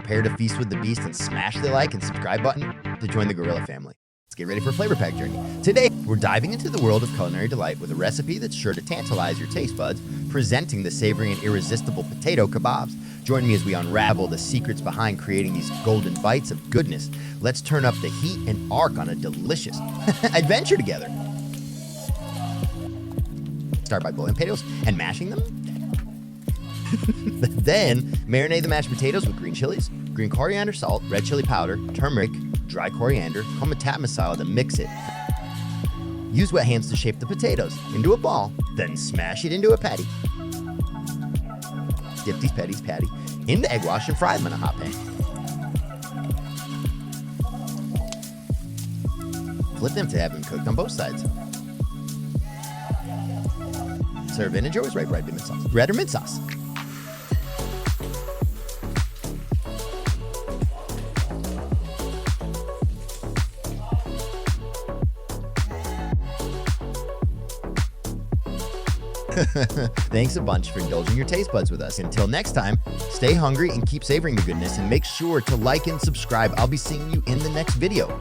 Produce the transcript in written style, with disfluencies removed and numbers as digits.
Prepare to feast with the beast and smash the like and subscribe button to join the Gorilla family. Let's get ready for a flavor pack journey. Today, we're diving into the world of culinary delight with a recipe that's sure to tantalize your taste buds, presenting the savory and irresistible potato kababs. Join me as we unravel the secrets behind creating these golden bites of goodness. Let's turn up the heat and arc on a delicious adventure together. Start by boiling potatoes and mashing them. Then marinate the mashed potatoes with green chilies, green coriander, salt, red chili powder, turmeric, dry coriander, hamatap masala to mix it. Use wet hands to shape the potatoes into a ball, then smash it into a patty. Dip these patty into egg wash and fry them in a hot pan. Flip them to have them cooked on both sides. Serve and enjoy with red or mint sauce. Red or mint sauce. Thanks a bunch for indulging your taste buds with us. Until next time, stay hungry and keep savoring the goodness, and make sure to like and subscribe. I'll be seeing you in the next video.